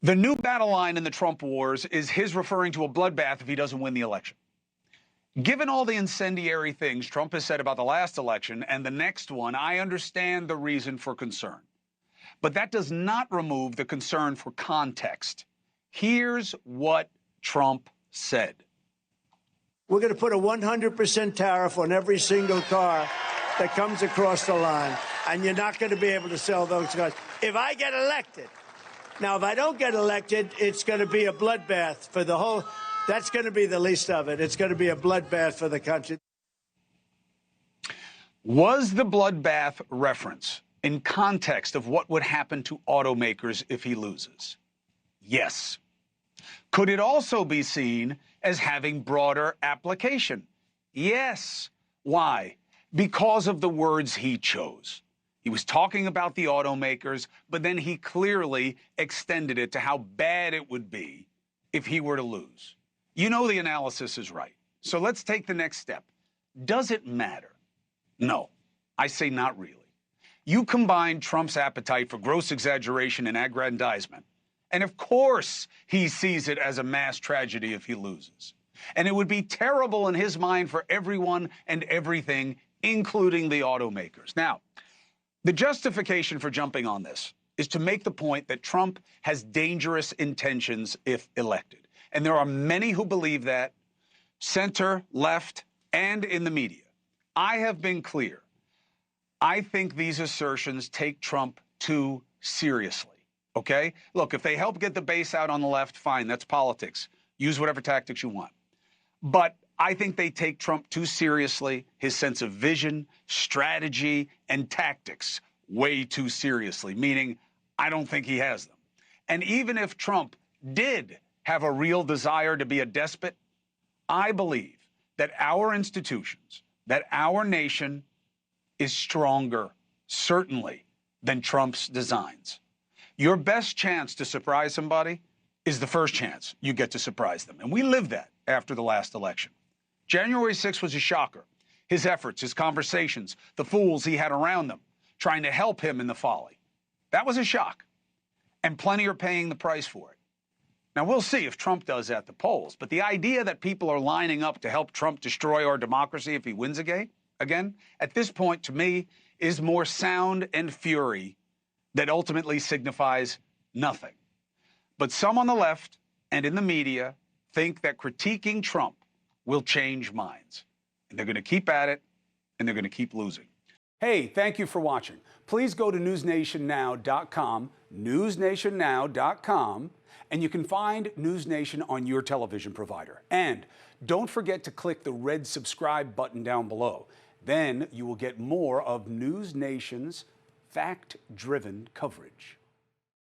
The new battle line in the Trump wars is his referring to a bloodbath if he doesn't win the election. Given all the incendiary things Trump has said about the last election and the next one, I understand the reason for concern. But that does not remove the concern for context. Here's what Trump said. We're going to put a 100% tariff on every single car that comes across the line, and you're not going to be able to sell those cars if I get elected. Now, if I don't get elected, it's going to be a bloodbath for the whole. That's going to be the least of it. It's going to be a bloodbath for the country. Was the bloodbath reference in context of what would happen to automakers if he loses? Yes. Could it also be seen as having broader application? Yes. Why? Because of the words he chose. He was talking about the automakers, but then he clearly extended it to how bad it would be if he were to lose. You know the analysis is right. So let's take the next step. Does it matter? No, I say not really. You combine Trump's appetite for gross exaggeration and aggrandizement, and of course he sees it as a mass tragedy if he loses. And it would be terrible in his mind for everyone and everything, including the automakers. Now, the justification for jumping on this is to make the point that Trump has dangerous intentions if elected. And there are many who believe that, center, left, and in the media. I have been clear. I think these assertions take Trump too seriously, okay? Look, if they help get the base out on the left, fine, that's politics. Use whatever tactics you want. But I think they take Trump too seriously, his sense of vision, strategy, and tactics way too seriously, meaning I don't think he has them. And even if Trump did have a real desire to be a despot, I believe that our institutions, that our nation is stronger, certainly, than Trump's designs. Your best chance to surprise somebody is the first chance you get to surprise them. And we lived that after the last election. January 6th was a shocker. His efforts, his conversations, the fools he had around them, trying to help him in the folly. That was a shock. And plenty are paying the price for it. Now, we'll see if Trump does at the polls, but the idea that people are lining up to help Trump destroy our democracy if he wins again, at this point, to me, is more sound and fury that ultimately signifies nothing. But some on the left and in the media think that critiquing Trump will change minds. And they're going to keep at it, and they're going to keep losing. Hey, thank you for watching. Please go to newsnationnow.com, newsnationnow.com, and you can find NewsNation on your television provider. And don't forget to click the red subscribe button down below. Then you will get more of NewsNation's fact-driven coverage.